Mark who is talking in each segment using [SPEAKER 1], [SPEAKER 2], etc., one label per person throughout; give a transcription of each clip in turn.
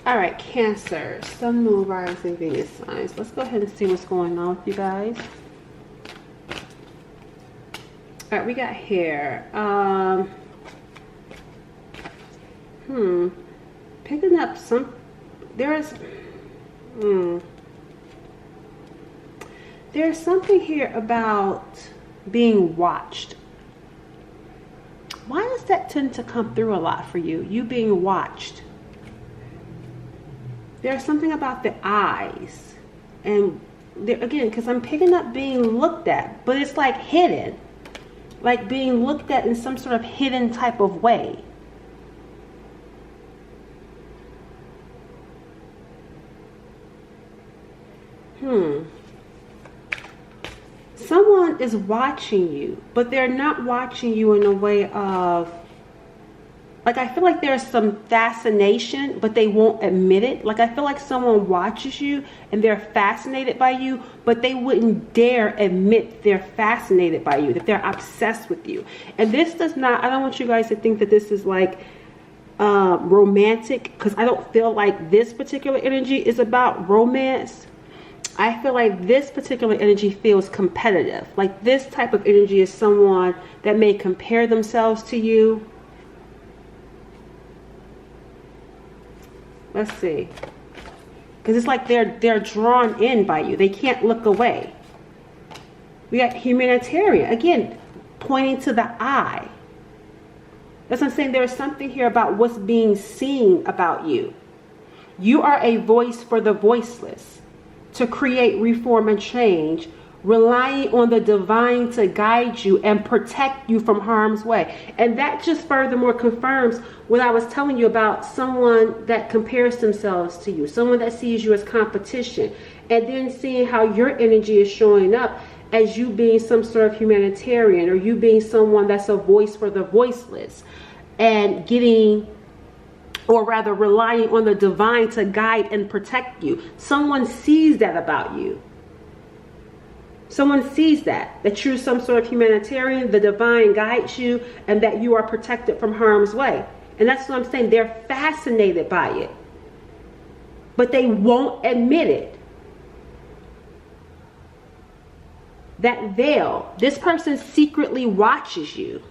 [SPEAKER 1] All right, Cancer, Sun, Moon, Rising, Venus signs. Let's go ahead and see what's going on with you guys. All right, we got here. Picking up some. There's something here about being watched. Why does that tend to come through a lot for you? You being watched. There's something about the eyes. And there, again, because I'm picking up being looked at, but it's like hidden. Like being looked at in some sort of hidden type of way. Someone is watching you, but they're not watching you in a way of, like, I feel like there's some fascination, but they won't admit it. Like, I feel like someone watches you and they're fascinated by you, but they wouldn't dare admit they're fascinated by you, that they're obsessed with you. And this does not, I don't want you guys to think that this is like romantic, because I don't feel like this particular energy is about romance. I feel like this particular energy feels competitive. Like this type of energy is someone that may compare themselves to you. Let's see. Because it's like they're drawn in by you. They can't look away. We got humanitarian. Again, pointing to the eye. That's what I'm saying. There's something here about what's being seen about you. You are a voice for the voiceless. To create, reform, and change, relying on the divine to guide you and protect you from harm's way. And that just furthermore confirms what I was telling you about someone that compares themselves to you, someone that sees you as competition, and then seeing how your energy is showing up as you being some sort of humanitarian, or you being someone that's a voice for the voiceless, and getting, or rather relying on the divine to guide and protect you. Someone sees that about you. Someone sees that you're some sort of humanitarian, the divine guides you, and that you are protected from harm's way. And that's what I'm saying. They're fascinated by it, but they won't admit it. That veil, this person secretly watches you.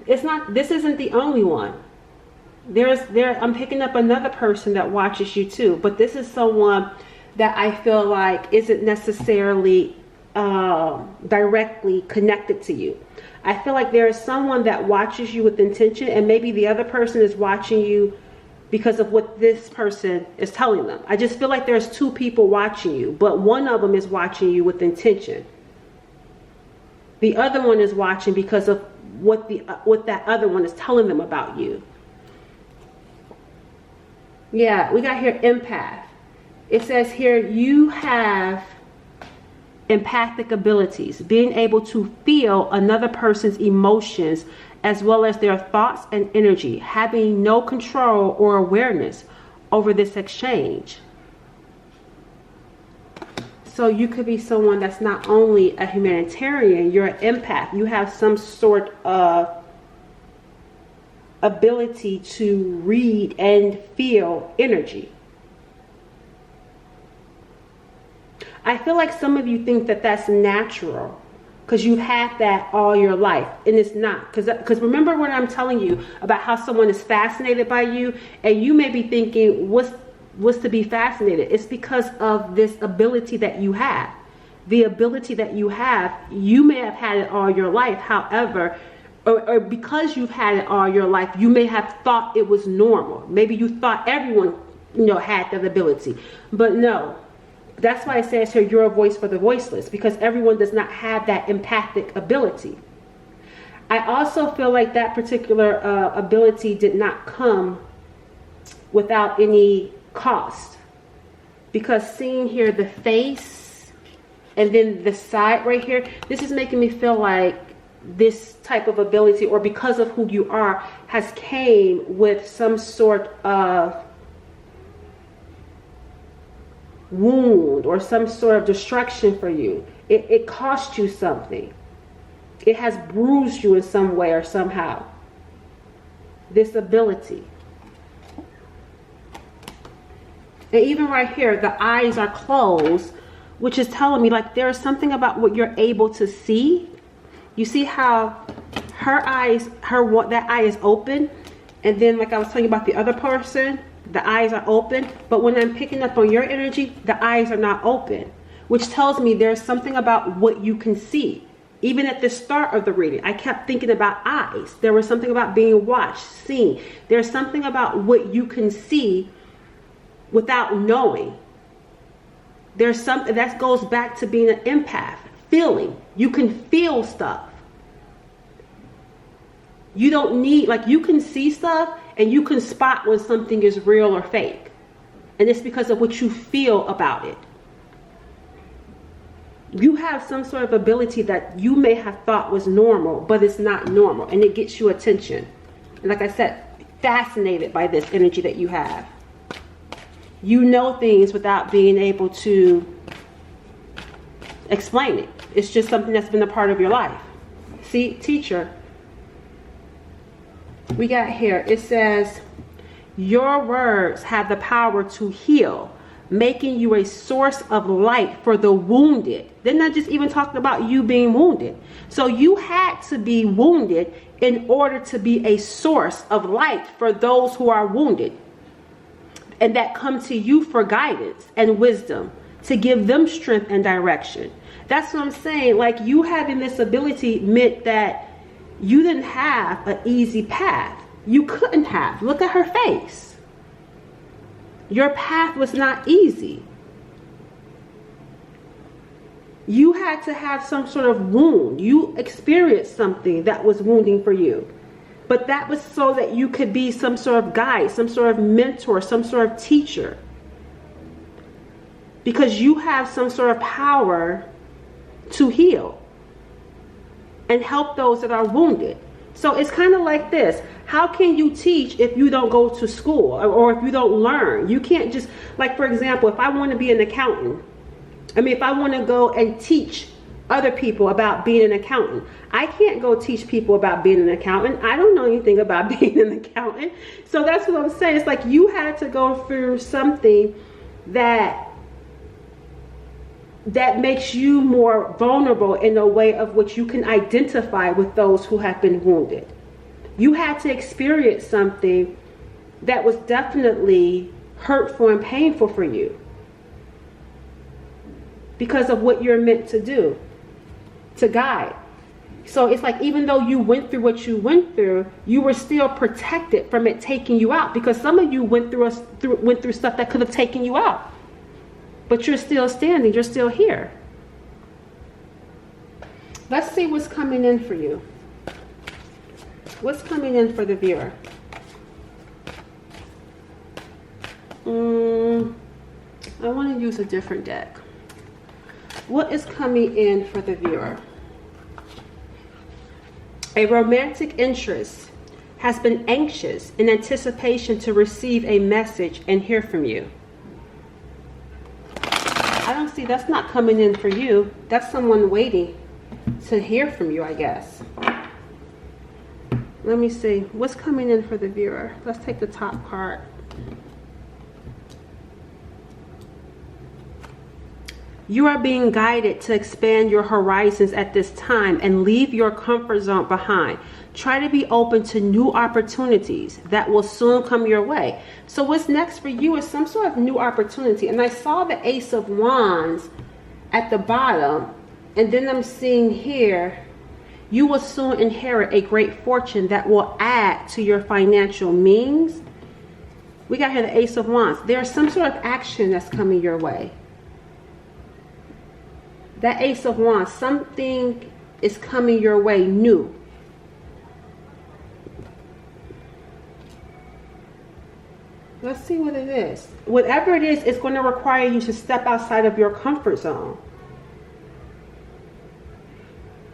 [SPEAKER 1] It's not, this isn't the only one. I'm picking up another person that watches you too, but this is someone that I feel like isn't necessarily directly connected to you. I feel like there is someone that watches you with intention, and maybe the other person is watching you because of what this person is telling them. I just feel like there's two people watching you, but one of them is watching you with intention. The other one is watching because of what that other one is telling them about you. Yeah, we got here empath. It says here you have empathic abilities, being able to feel another person's emotions as well as their thoughts and energy, having no control or awareness over this exchange. So you could be someone that's not only a humanitarian, you're an empath. You have some sort of ability to read and feel energy. I feel like some of you think that that's natural because you've had that all your life, and it's not. Because remember when I'm telling you about how someone is fascinated by you, and you may be thinking, what's to be fascinated? It's because of this ability that you have. The ability that you have, you may have had it all your life. However, or because you've had it all your life, you may have thought it was normal. Maybe you thought everyone, had that ability. But no. That's why it says here, you're a voice for the voiceless, because everyone does not have that empathic ability. I also feel like that particular ability did not come without any cost, because seeing here the face and then the side right here, this is making me feel like this type of ability, or because of who you are, has came with some sort of wound or some sort of destruction for you. It cost you something. It has bruised you in some way or somehow. This ability. And even right here, the eyes are closed, which is telling me like there is something about what you're able to see. You see how her eyes, that eye is open, and then like I was telling you about the other person, the eyes are open, but when I'm picking up on your energy, the eyes are not open, which tells me there's something about what you can see. Even at the start of the reading, I kept thinking about eyes. There was something about being watched, seen. There's something about what you can see without knowing. There's something that goes back to being an empath, feeling. You can feel stuff. You don't need, like you can see stuff and you can spot when something is real or fake. And it's because of what you feel about it. You have some sort of ability that you may have thought was normal, but it's not normal, and it gets you attention. And like I said, fascinated by this energy that you have. You know things without being able to explain it. It's just something that's been a part of your life. See, teacher. We got here, it says, your words have the power to heal, making you a source of light for the wounded. They're not just even talking about you being wounded. So you had to be wounded in order to be a source of light for those who are wounded. And that come to you for guidance and wisdom, to give them strength and direction. That's what I'm saying. Like you having this ability meant that you didn't have an easy path. You couldn't have. Look at her face. Your path was not easy. You had to have some sort of wound. You experienced something that was wounding for you. But that was so that you could be some sort of guide, some sort of mentor, some sort of teacher. Because you have some sort of power to heal and help those that are wounded. So it's kind of like this. How can you teach if you don't go to school or if you don't learn? You can't just, like for example, if I want to be an accountant, if I want to go and teach other people about being an accountant, I can't go teach people about being an accountant. I don't know anything about being an accountant. So that's what I'm saying. It's like you had to go through something that makes you more vulnerable in a way of which you can identify with those who have been wounded. You had to experience something that was definitely hurtful and painful for you because of what you're meant to do, to guide. So it's like even though you went through what you went through, you were still protected from it taking you out, because some of you went through stuff that could have taken you out. But you're still standing, you're still here. Let's see what's coming in for you. What's coming in for the viewer? I want to use a different deck. What is coming in for the viewer? A romantic interest has been anxious in anticipation to receive a message and hear from you. I don't see, that's not coming in for you. That's someone waiting to hear from you, I guess. Let me see. What's coming in for the viewer? Let's take the top card. You are being guided to expand your horizons at this time and leave your comfort zone behind. Try to be open to new opportunities that will soon come your way. So what's next for you is some sort of new opportunity. And I saw the Ace of Wands at the bottom. And then I'm seeing here, you will soon inherit a great fortune that will add to your financial means. We got here the Ace of Wands. There's some sort of action that's coming your way. That Ace of Wands, something is coming your way new. Let's see what it is. Whatever it is, it's going to require you to step outside of your comfort zone.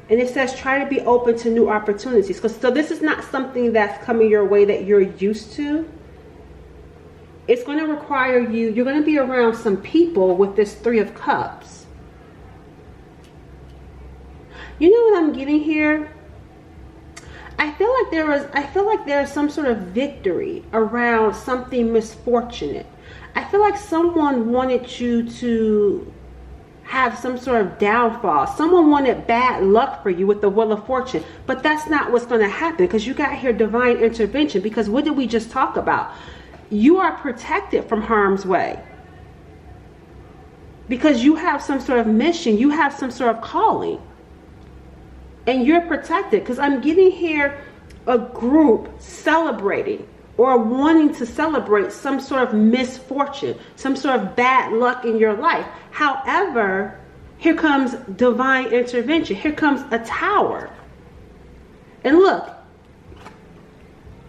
[SPEAKER 1] And it says try to be open to new opportunities. So this is not something that's coming your way that you're used to. it's going to require you're going to be around some people with this Three of Cups. You know what I'm getting here? I feel like there's some sort of victory around something misfortunate. I feel like someone wanted you to have some sort of downfall. Someone wanted bad luck for you with the Wheel of Fortune, but that's not what's going to happen, because you got here divine intervention. Because what did we just talk about? You are protected from harm's way because you have some sort of mission, you have some sort of calling, and you're protected. Because I'm getting here a group celebrating or wanting to celebrate some sort of misfortune, some sort of bad luck in your life. However, here comes divine intervention. Here comes a Tower. And look,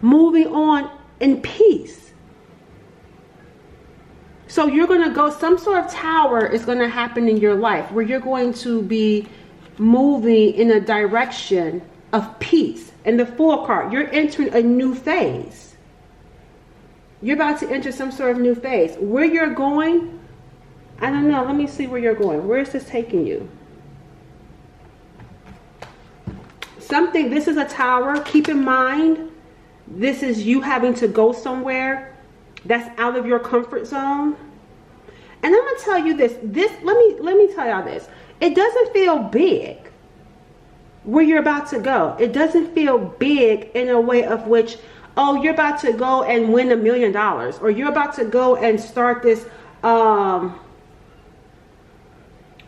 [SPEAKER 1] moving on in peace. So you're going to go, some sort of Tower is going to happen in your life where you're going to be moving in a direction of peace. And the Fool card, you're entering a new phase. You're about to enter some sort of new phase. Where you're going, I don't know. Let me see where you're going. Where is this taking you? This is a Tower. Keep in mind, this is you having to go somewhere that's out of your comfort zone. And I'm going to tell you this. Let me tell y'all this. It doesn't feel big where you're about to go. It doesn't feel big in a way of which, oh, you're about to go and win $1 million, or you're about to go and start this, I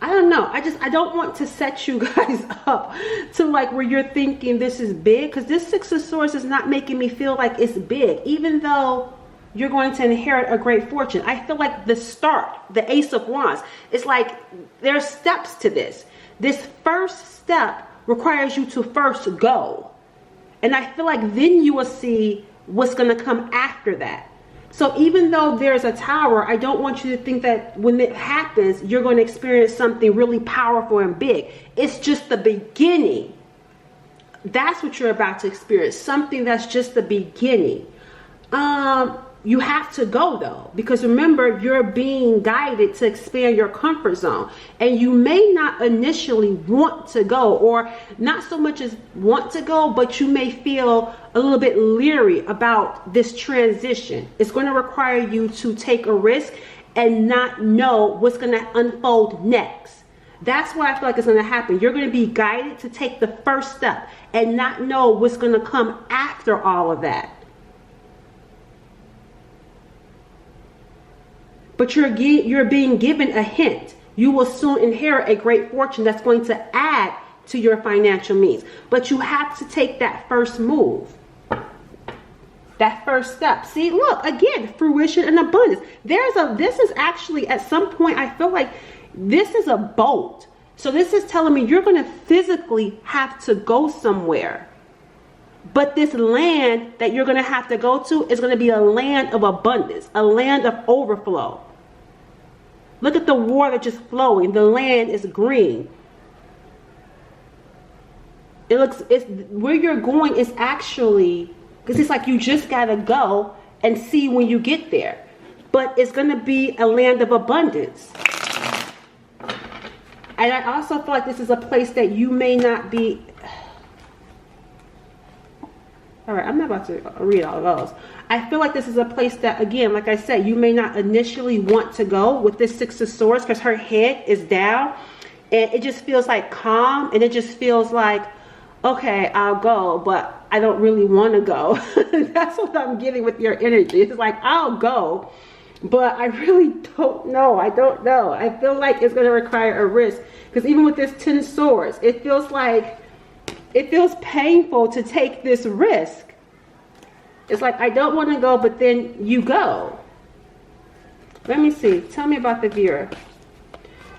[SPEAKER 1] don't know. I don't want to set you guys up to like where you're thinking this is big, because this Six of Swords is not making me feel like it's big, even though you're going to inherit a great fortune. I feel like the start, the Ace of Wands, it's like there's steps to this. This first step requires you to first go. And I feel like then you will see what's going to come after that. So even though there's a Tower, I don't want you to think that when it happens, you're going to experience something really powerful and big. It's just the beginning. That's what you're about to experience. Something that's just the beginning. You have to go though, because remember, you're being guided to expand your comfort zone, and you may not initially want to go, or not so much as want to go, but you may feel a little bit leery about this transition. It's going to require you to take a risk and not know what's going to unfold next. That's what I feel like is going to happen. You're going to be guided to take the first step and not know what's going to come after all of that. But you're being given a hint. You will soon inherit a great fortune that's going to add to your financial means. But you have to take that first move. That first step. See, look, again, fruition and abundance. This is actually, at some point, I feel like this is a boat. So this is telling me you're going to physically have to go somewhere. But this land that you're going to have to go to is going to be a land of abundance, a land of overflow. Look at the water just flowing. The land is green. It's where you're going is actually, because it's like you just got to go and see when you get there. But it's going to be a land of abundance. And I also feel like this is a place that you may not be. All right, I'm not about to read all of those. I feel like this is a place that, again, like I said, you may not initially want to go with this Six of Swords, because her head is down and it just feels like calm, and it just feels like, okay, I'll go, but I don't really want to go. That's what I'm getting with your energy. It's like, I'll go, but I really don't know. I don't know. I feel like it's going to require a risk, because even with this 10 Swords, it feels painful to take this risk. It's like, I don't want to go, but then you go. Let me see. Tell me about the viewer.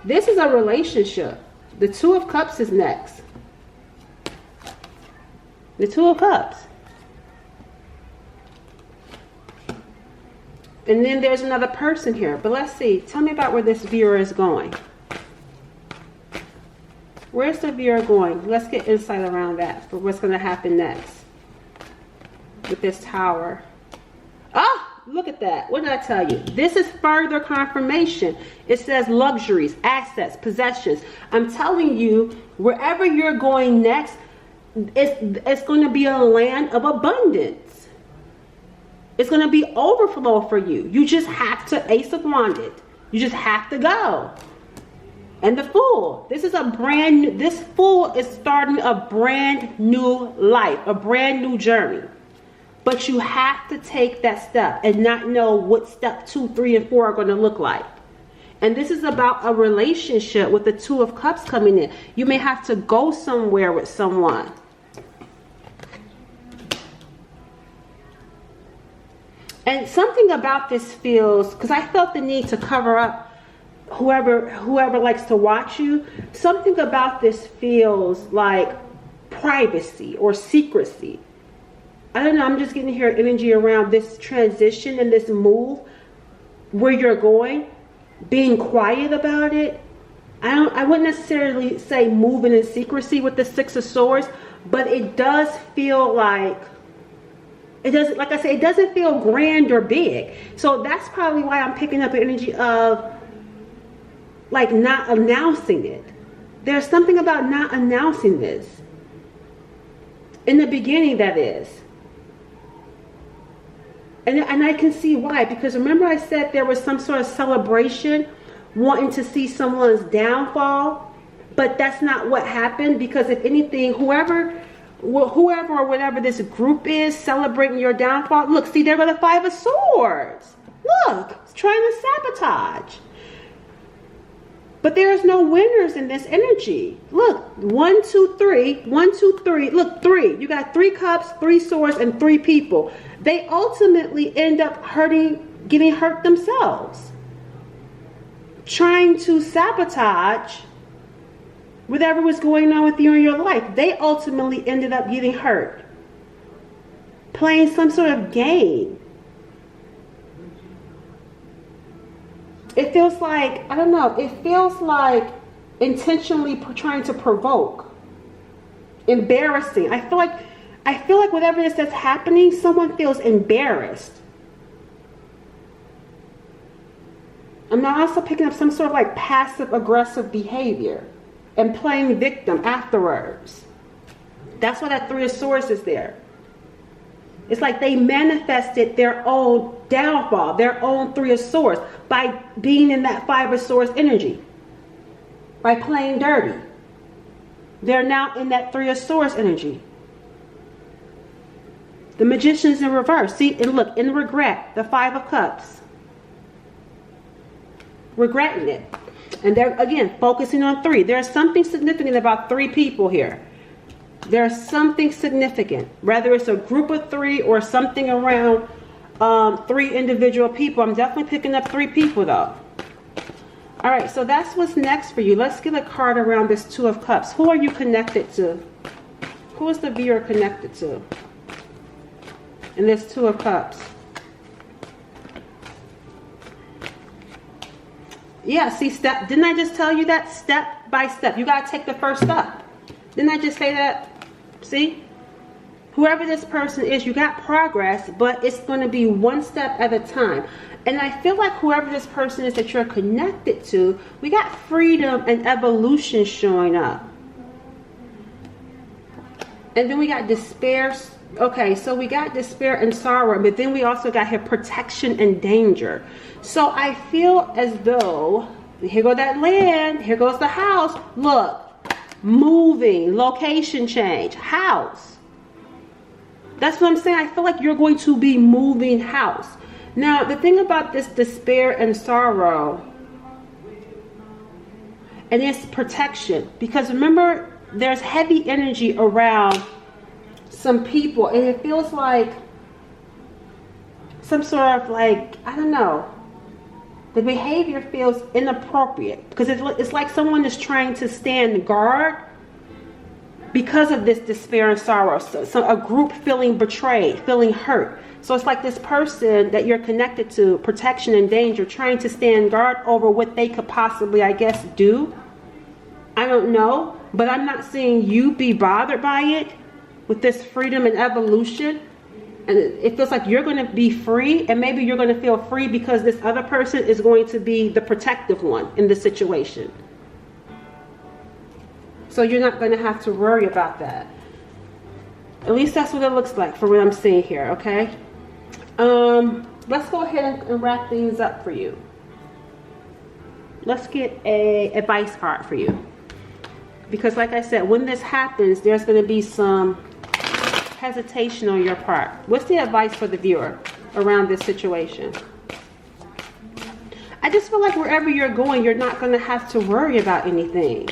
[SPEAKER 1] This is a relationship. The Two of Cups is next. The Two of Cups. And then there's another person here. But let's see. Tell me about where this viewer is going. Where's the viewer going? Let's get insight around that for what's going to happen next with this Tower. Oh, look at that. What did I tell you? This is further confirmation. It says luxuries, assets, possessions. I'm telling you, wherever you're going next, it's going to be a land of abundance. It's going to be overflow for you. You just have to Ace of Wands it. You just have to go. And the Fool. This Fool is starting a brand new life, a brand new journey. But you have to take that step and not know what step 2, 3, and 4 are going to look like. And this is about a relationship with the Two of Cups coming in. You may have to go somewhere with someone. And something about this feels, because I felt the need to cover up whoever likes to watch you. Something about this feels like privacy or secrecy. I don't know, I'm just getting here energy around this transition and this move, where you're going, being quiet about it. I wouldn't necessarily say moving in secrecy with the Six of Swords, but it does feel like, like I said, it doesn't feel grand or big. So that's probably why I'm picking up the energy of like not announcing it. There's something about not announcing this. In the beginning, that is. And I can see why, because remember I said there was some sort of celebration, wanting to see someone's downfall, but that's not what happened, because if anything, whoever or whatever this group is celebrating your downfall, look, see, there go the Five of Swords. Look, it's trying to sabotage. But there's no winners in this energy. Look, 1, 2, 3, 1, 2, 3. Look, 3. You got 3 cups, 3 swords, and 3 people. They ultimately end up getting hurt themselves. Trying to sabotage whatever was going on with you in your life. They ultimately ended up getting hurt. Playing some sort of game. It feels like, I don't know, it feels like intentionally trying to provoke. Embarrassing. I feel like whatever it is that's happening, someone feels embarrassed. I'm also picking up some sort of like passive aggressive behavior and playing victim afterwards. That's why that 3 of Swords is there. It's like they manifested their own downfall, their own 3 of Swords, by being in that 5 of Swords energy, by playing dirty. They're now in that 3 of Swords energy. The Magician's in reverse. See, and look, in regret, the 5 of Cups. Regretting it. And they're, again, focusing on 3. There's something significant about 3 people here. There's something significant, whether it's a group of 3 or something around 3 individual people. I'm definitely picking up 3 people though. All right, so that's what's next for you. Let's get a card around this 2 of Cups. Who are you connected to? Who is the viewer connected to? And this 2 of Cups. Yeah, see, didn't I just tell you that? Step by step. You got to take the first step. Didn't I just say that? See? Whoever this person is, you got progress, but it's going to be one step at a time. And I feel like whoever this person is that you're connected to, we got freedom and evolution showing up. And then we got despair. Okay, so we got despair and sorrow, but then we also got here protection and danger. So I feel as though, here go that land, here goes the house. Look. Moving, location change, house. That's what I'm saying. I feel like you're going to be moving house. Now, the thing about this despair and sorrow, and it's protection, because remember, there's heavy energy around some people, and it feels like some sort of like, I don't know, the behavior feels inappropriate, because it's like someone is trying to stand guard because of this despair and sorrow. So a group feeling betrayed, feeling hurt. So it's like this person that you're connected to, protection and danger, trying to stand guard over what they could possibly, I guess, do. I don't know, but I'm not seeing you be bothered by it with this freedom and evolution. And it feels like you're going to be free, and maybe you're going to feel free because this other person is going to be the protective one in the situation. So you're not going to have to worry about that. At least that's what it looks like for what I'm seeing here, okay? Let's go ahead and wrap things up for you. Let's get a advice card for you. Because like I said, when this happens, there's going to be some hesitation on your part. What's the advice for the viewer around this situation? I just feel like wherever you're going, you're not going to have to worry about anything.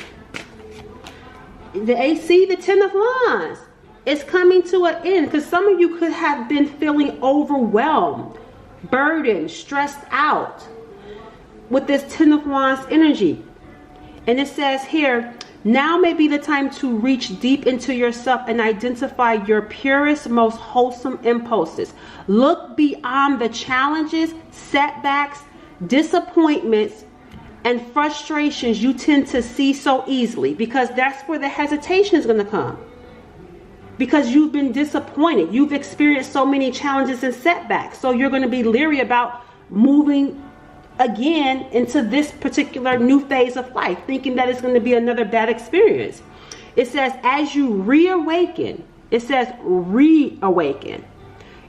[SPEAKER 1] The AC, the Ten of Wands, is coming to an end, because some of you could have been feeling overwhelmed, burdened, stressed out with this Ten of Wands energy. And it says here, now may be the time to reach deep into yourself and identify your purest, most wholesome impulses. Look beyond the challenges, setbacks, disappointments, and frustrations you tend to see so easily, because that's where the hesitation is going to come. Because you've been disappointed. You've experienced so many challenges and setbacks. So you're going to be leery about moving again into this particular new phase of life, thinking that it's going to be another bad experience. It says, as you reawaken, it says reawaken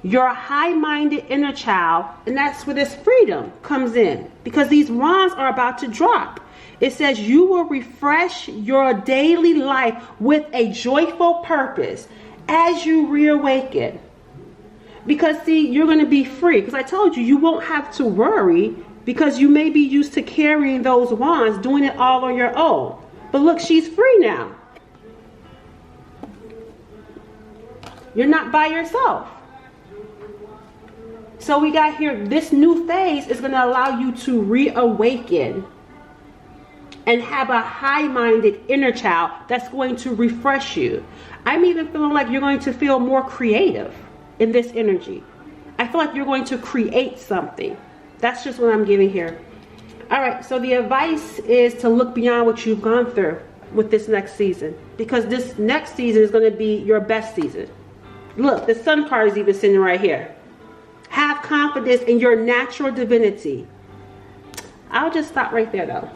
[SPEAKER 1] your high-minded inner child, and that's where this freedom comes in, because these wands are about to drop. It says you will refresh your daily life with a joyful purpose as you reawaken. Because see, you're going to be free, because I told you, you won't have to worry, because you may be used to carrying those wands, doing it all on your own. But look, she's free now. You're not by yourself. So we got here, this new phase is going to allow you to reawaken and have a high-minded inner child that's going to refresh you. I'm even feeling like you're going to feel more creative in this energy. I feel like you're going to create something. That's just what I'm giving here. All right, so the advice is to look beyond what you've gone through with this next season, because this next season is going to be your best season. Look, the Sun card is even sitting right here. Have confidence in your natural divinity. I'll just stop right there though.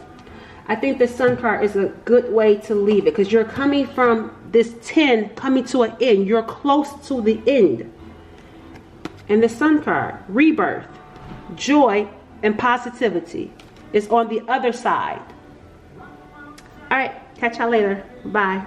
[SPEAKER 1] I think the Sun card is a good way to leave it, because you're coming from this 10 coming to an end. You're close to the end. And the Sun card, rebirth, joy, and positivity, is on the other side. All right, catch y'all later. Bye.